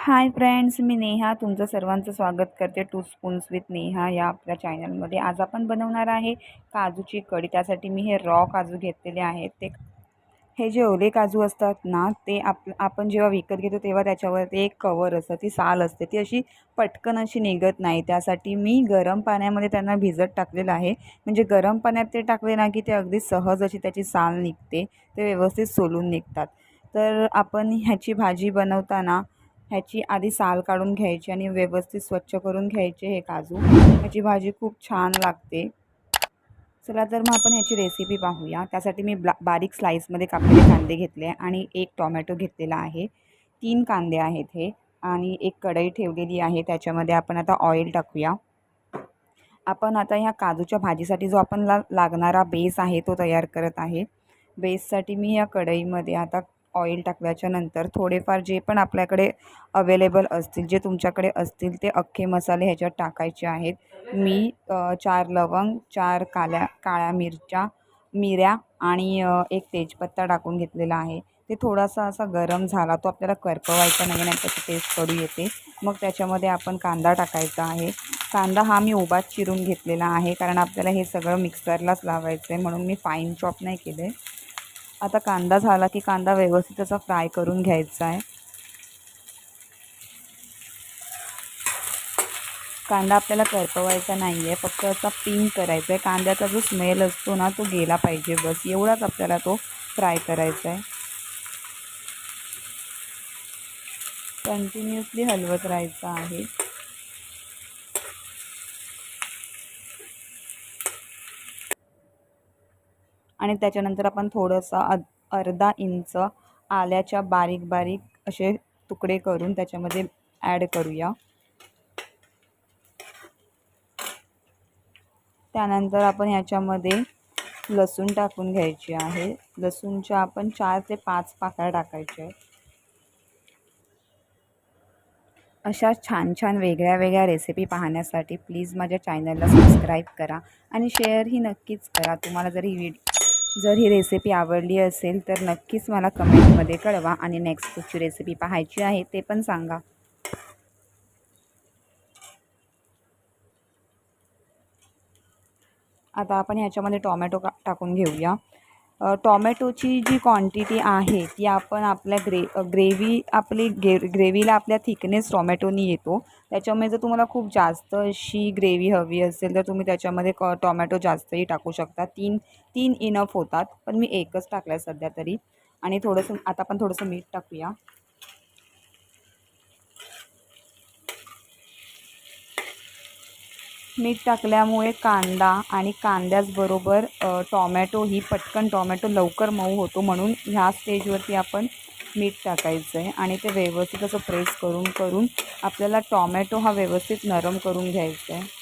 Hi friends, मी नेहा तुमचं सर्वांचं स्वागत करते टू स्पून्स विथ नेहा या आपल्या चॅनलमध्ये. आज आपण बनवणार आहे काजूची कढी. त्यासाठी मी हे रॉ काजू घेतलेले आहेत. हे जे ओले काजू असतात ना, ते आपण जेव्हा विकत घेतो तेव्हा त्याच्यावरती एक कवर असतं, ती साल असते, ती अशी पटकन अशी निघत नाही. त्यासाठी मी गरम पाण्यामध्ये त्यांना भिजत टाकलेलं आहे. म्हणजे गरम पाण्यात ते टाकले ना की ते अगदी सहज अशी त्याची साल निघते, ते व्यवस्थित सोलून निघतात. तर आपण ह्याची भाजी बनवताना ह्याची आधी साल काढून घ्यायची आणि व्यवस्थित स्वच्छ करून घ्यायचे हे काजू. ह्याची भाजी खूप छान लागते. चला तर मग आपण ह्याची रेसिपी पाहूया. त्यासाठी मी बारीक स्लाईसमध्ये कापलेले कांदे घेतले आणि एक टोमॅटो घेतलेला आहे. 3 कांदे आहेत हे. आणि एक कढई ठेवलेली आहे. त्याच्यामध्ये आपण आता ऑइल टाकूया. आपण आता ह्या काजूच्या भाजीसाठी जो आपण लागणारा बेस आहे तो तयार करत आहे. बेससाठी मी या कढईमध्ये आता ऑइल टाकल्याच्या नंतर थोडेफार जे पण आपल्याकडे अवेलेबल असतील, जे तुमच्याकडे असतील ते अख्खे मसाले ह्याच्यात टाकायचे आहेत. मी 4 लवंग, 4 काळ्या मिऱ्या आणि एक तेजपत्ता टाकून घेतलेला आहे. ते थोडासा असा गरम झाला, तो आपल्याला करपवायचा नाही, नाही त्याची टेस्ट कडू येते. मग त्याच्यामध्ये आपण कांदा टाकायचा आहे. कांदा हा मी उभाच चिरून घेतलेला आहे, कारण आपल्याला हे सगळं मिक्सरलाच लावायचं आहे, म्हणून मी फाईन चॉप नाही केले. आता कांदा झाला की कांदा व्यवस्थित असा फ्राय करून घ्यायचा आहे. कांदा आपल्याला करपवायचा नाही आहे, फक्त असा पिंक करायचा आहे. कांद्याचा जो स्मेल असतो ना तो गेला पाहिजे, बस एवढाच आपल्याला तो फ्राय करायचा आहे. कंटिन्युअसली हलवत राहायचं आहे. आणि त्याच्यानंतर आपण थोडंसं अर्धा इंच आल्याच्या बारीक बारीक असे तुकडे करून त्याच्यामध्ये ॲड करूया. त्यानंतर आपण ह्याच्यामध्ये लसूण टाकून घ्यायची आहे. लसूणच्या आपण 4 ते 5 पाकळ्या टाकायच्या आहेत. अशा छान छान वेगळ्या वेगळ्या रेसिपी पाहण्यासाठी प्लीज माझ्या चॅनलला सबस्क्राईब करा आणि शेअरही नक्कीच करा. तुम्हाला जर ही रेसिपी आवडली असेल तर नक्कीच मला कमेंटमध्ये कळवा आणि नेक्स्ट कुठची रेसिपी पाहायची आहे ते पण सांगा. आता आपण ह्याच्यामध्ये टोमॅटो टाकून घेऊया. टोमॅटोची जी क्वांटिटी आहे ती आपण आपल्या ग्रेव्हीला आपल्या थिकनेस टोमॅटोनी येतो. त्याच्यामुळे जर तुम्हाला खूप जास्त अशी ग्रेव्ही हवी असेल तर तुम्ही त्याच्यामध्ये टोमॅटो जास्तही टाकू शकता. 3 इनफ होतात, पण मी एकच टाकला आहे सध्या तरी. आणि आता आपण थोडंसं मीठ टाकूया. मीठ टाकल्यामुळे कांदा आणि कांद्याचबरोबर टोमॅटो लवकर मऊ होतो, म्हणून ह्या स्टेजवरती आपण मीठ टाकायचं आहे. आणि ते व्यवस्थित असं प्रेस करून करून आपल्याला टोमॅटो हा व्यवस्थित नरम करून घ्यायचा आहे.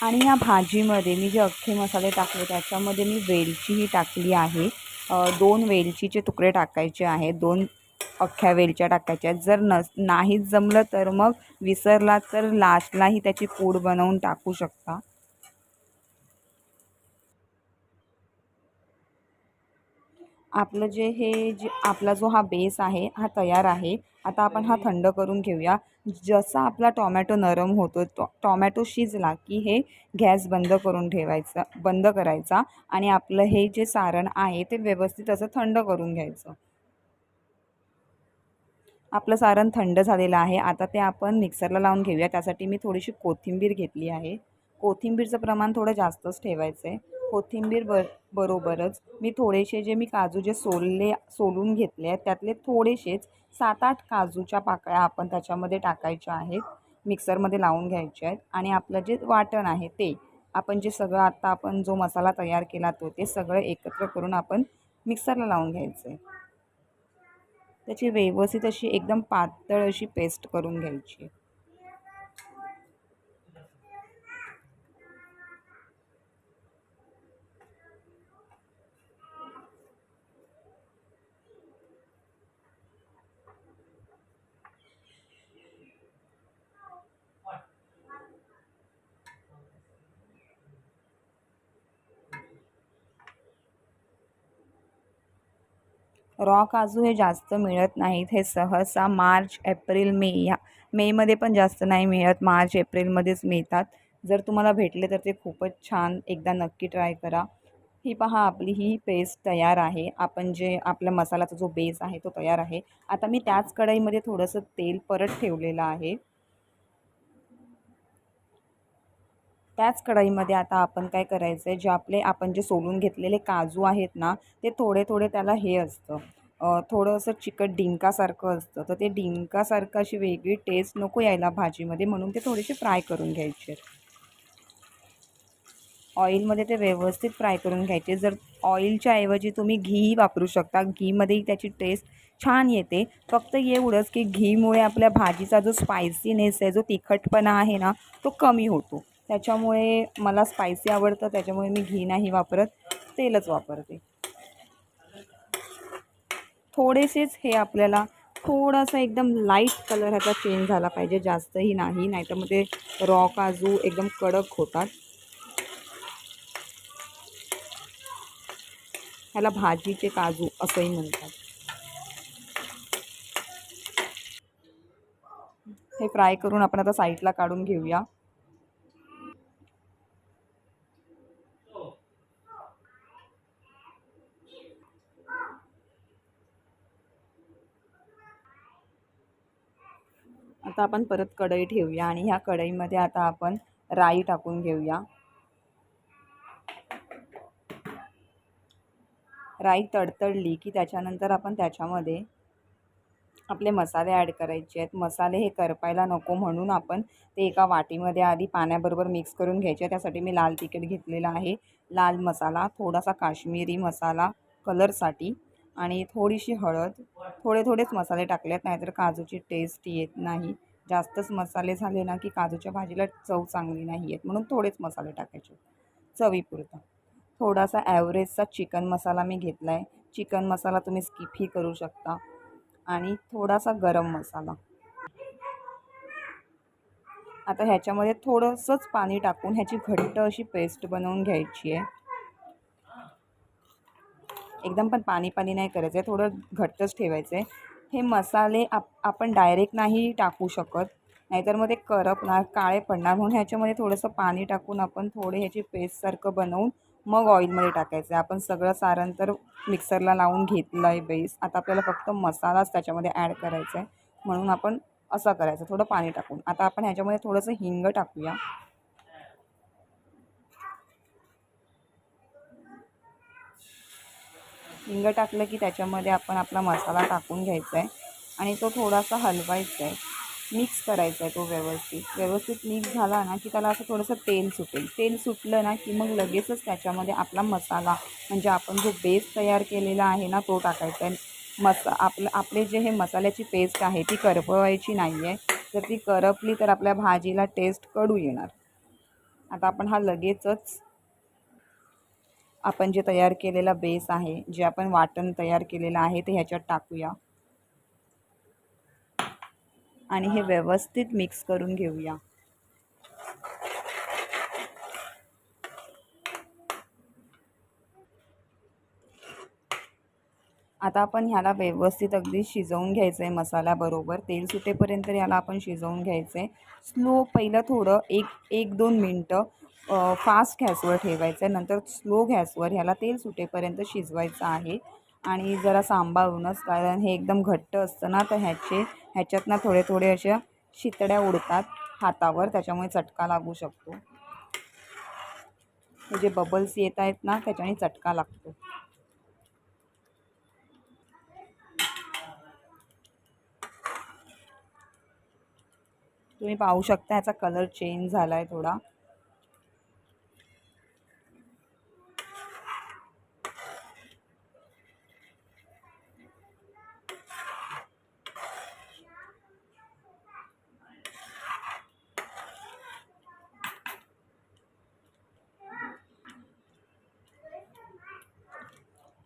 आणि ह्या भाजीमध्ये मी जे अख्खे मसाले टाकले त्याच्यामध्ये मी वेलचीही टाकली आहे. 2 वेलचीचे तुकडे टाकायचे आहेत. 2 अख्ख्या वेलच्या टाकायच्या आहेत. जर नाहीच जमलं तर मग विसरला तर लास्टलाही त्याची पूड बनवून टाकू शकता. आपला जो हा बेस आहे हा तयार आहे. आता आपण हा थंड करून घेऊया. जसा आपला टोमॅटो नरम होतो, टोमॅटो शिजला की हे गॅस बंद करायचा आणि आपलं हे जे सारण आहे ते व्यवस्थित असं थंड करून घ्यायचं. आपलं सारण थंड झालेलं आहे. आता ते आपण मिक्सरला लावून घेऊया. त्यासाठी मी थोडीशी कोथिंबीर घेतली आहे. कोथिंबीरचं प्रमाण थोडं जास्तच ठेवायचं आहे. कोथिंबीर बरोबरच मी थोडेसे मी काजू सोलून घेतले आहेत त्यातले थोडेसेच 7-8 काजूच्या पाकळ्या आपण त्याच्यामध्ये टाकायच्या आहेत. मिक्सरमध्ये लावून घ्यायचे आहेत. आणि आपलं जे वाटण आहे ते आपण जे सगळं आत्ता आपण जो मसाला तयार केला ते सगळं एकत्र करून आपण मिक्सरला लावून घ्यायचं आहे. त्याची व्यवस्थित अशी एकदम पातळ अशी पेस्ट करून घ्यायची. रॉ काजू हे जास्त मिळत नाहीत. हे सहसा मार्च, एप्रिल, मे मेमध्ये पण जास्त नाही मिळत, मार्च एप्रिलमध्येच मिळतात. जर तुम्हाला भेटले तर ते खूपच छान, एकदा नक्की ट्राय करा. ही पहा, आपली ही पेस्ट तयार आहे. आपण जे आपल्या मसाल्याचा जो बेस आहे तो तयार आहे. आता मी त्याच कढईमध्ये थोडंसं तेल परत ठेवलेलं आहे. त्याच कढईमध्ये आता आपण काय करायचं आहे, आपण जे सोलून घेतलेले काजू आहेत ना, ते थोडे थोडे त्याला हे असतं, थोडंसं चिकट डिंकासारखं असतं. तर ते डिंकासारखं अशी वेगळी टेस्ट नको यायला भाजीमध्ये, म्हणून ते थोडेसे फ्राय करून घ्यायचे. ऑइलमध्ये ते व्यवस्थित फ्राय करून घ्यायचे. जर ऑइलच्या ऐवजी तुम्ही घी वापरू शकता. घीमध्येही त्याची टेस्ट छान येते. फक्त एवढंच की घीमुळे आपल्या भाजीचा जो स्पायसीनेस आहे, जो तिखटपणा आहे ना, तो कमी होतो. त्याच्यामुळे मला स्पायसी आवडतं, त्याच्यामुळे मी घी नाही वापरत, तेलच वापरते. थोडेसेच हे आपल्याला थोडासा एकदम लाईट कलर ह्याचा चेंज झाला पाहिजे, जास्तही नाही, नाहीतर मग ते रॉ काजू एकदम कडक होतात. ह्याला भाजीचे काजू असंही म्हणतात. हे फ्राय करून आपण आता साईडला काढून घेऊया. आता आपण परत कढई ठेवूया आणि ह्या कढईमध्ये आता आपण राई टाकून घेऊया. राई तडतडली की त्याच्यानंतर आपण त्याच्यामध्ये आपले मसाले ॲड करायचे आहेत. मसाले हे करपायला नको म्हणून आपण ते एका वाटीमध्ये आधी पाण्याबरोबर मिक्स करून घ्यायचे. त्यासाठी मी लाल तिखट घेतलेला आहे, लाल मसाला, थोडासा काश्मीरी मसाला कलरसाठी आणि थोडीशी हळद. थोडे थोडेच मसाले टाकलेत, नाहीतर काजूची टेस्ट येत नाही. जास्तच मसाले झाले ना की काजूच्या भाजीला चव चांगली नाही येत, म्हणून थोडेच मसाले टाकायचे चवीपुरता. थोडासा ॲव्हरेजचा चिकन मसाला मी घेतला आहे. चिकन मसाला तुम्ही स्किपही करू शकता. आणि थोडासा गरम मसाला. आता ह्याच्यामध्ये थोडंसंच पाणी टाकून ह्याची घट्ट अशी पेस्ट बनवून घ्यायची आहे. एकदम पण पाणी पाणी नाही करायचं आहे, थोडं घट्टच ठेवायचं आहे. हे मसाले आपण डायरेक्ट नाही टाकू शकत, नाहीतर मग ते करपणार, काळे पडणार. म्हणून ह्याच्यामध्ये थोडंसं पाणी टाकून आपण थोडे ह्याची पेस्टसारखं बनवून मग ऑइलमध्ये टाकायचं आहे. आपण सगळं सारण तर मिक्सरला लावून घेतलं आहे बेस. आता आपल्याला फक्त मसालाच त्याच्यामध्ये ॲड करायचा आहे, म्हणून आपण असं करायचं थोडं पाणी टाकून. आता आपण ह्याच्यामध्ये थोडंसं हिंग टाकूया. हिंग टाकलं की त्याच्यामध्ये आपण आपला मसाला टाकून घ्यायचा आहे आणि तो थोडासा हलवायचा आहे, मिक्स करायचा आहे तो व्यवस्थित. व्यवस्थित मिक्स झाला ना की त्याला असं थोडंसं तेल सुटेल. तेल सुटलं ना की मग लगेचच त्याच्यामध्ये आपला मसाला, म्हणजे आपण जो बेस तयार केलेला आहे ना, तो टाकायचा आहे. आपले जे हे मसाल्याची पेस्ट आहे ती करपवायची नाही आहे. जर ती करपली तर आपल्या भाजीला टेस्ट कडू येणार. आता आपण हा लगेचच आपण जे तयार केलेला बेस आहे, जे आपण वाटण तयार केलेलं आहे, ते ह्याच्यात टाकूया आणि हे व्यवस्थित मिक्स करून घेऊया. आता आपण ह्याला व्यवस्थित अगदी शिजवून घ्यायचं आहे. मसाल्याबरोबर तेल सुटेपर्यंत ह्याला आपण शिजवून घ्यायचं आहे. स्लो पहिलं थोडं 1-2 मिनटं फास्ट गॅसवर ठेवायचं आहे. नंतर स्लो गॅसवर ह्याला तेल सुटेपर्यंत शिजवायचं आहे. आणि जरा सांभाळूनच, कारण हे एकदम घट्ट असतं ना, तर ह्याच्यात ना थोडे थोडे अशा शितड्या उडतात हातावर, त्याच्यामुळे चटका लागू शकतो. हे जे बबल्स येत आहेत ना, त्याच्याने चटका लागतो. तुम्ही पाहू शकता ह्याचा कलर चेंज झाला आहे थोडा.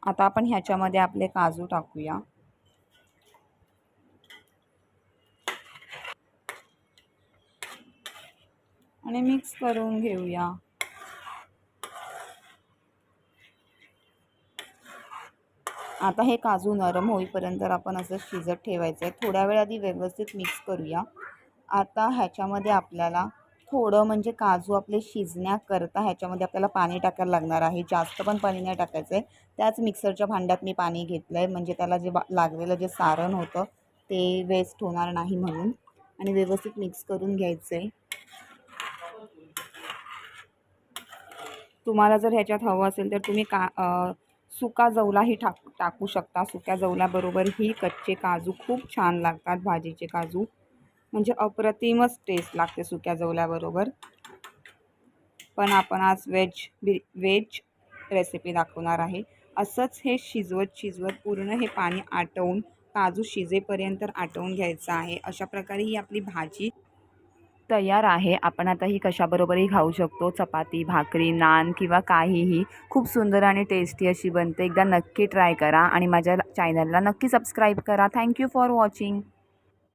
आता आपण ह्याच्यामध्ये आपले काजू टाकूया आणि मिक्स करून घेऊया. आता हे काजू नरम होईपर्यंत आपण असं शिजत ठेवायचं आहे. थोड्या वेळ आधी व्यवस्थित मिक्स करूया. आता ह्याच्यामध्ये आपल्याला थोडं म्हणजे काजू आपले शिजण्याकरता ह्याच्यामध्ये आपल्याला पाणी टाकायला लागणार आहे. जास्त पण पाणी नाही टाकायचं आहे. त्याच मिक्सरच्या भांड्यात मी पाणी घेतलं आहे, म्हणजे त्याला जे लागलेलं जे सारण होतं ते वेस्ट होणार नाही म्हणून. आणि व्यवस्थित मिक्स करून घ्यायचं आहे. तुम्हाला जर ह्याच्यात हवं असेल तर तुम्ही सुका जवलाही टाकू शकता. सुक्या जवल्याबरोबरही कच्चे काजू खूप छान लागतात. भाजीचे काजू म्हणजे अप्रतिमच टेस्ट लागते सुक्या जवल्याबरोबर. पण आपण आज वेज रेसिपी दाखवणार आहे. असंच हे शिजवत पूर्ण हे पाणी आटवून काजू शिजेपर्यंत आटवून घ्यायचं आहे. अशा प्रकारे ही आपली भाजी तयार आहे. आपण आता ही कशाबरोबरही खाऊ शकतो. चपाती, भाकरी, नान किंवा काहीही. खूप सुंदर आणि टेस्टी अशी बनते. एकदा नक्की ट्राय करा आणि माझ्या चॅनलला नक्की सबस्क्राईब करा. Thank you for watching.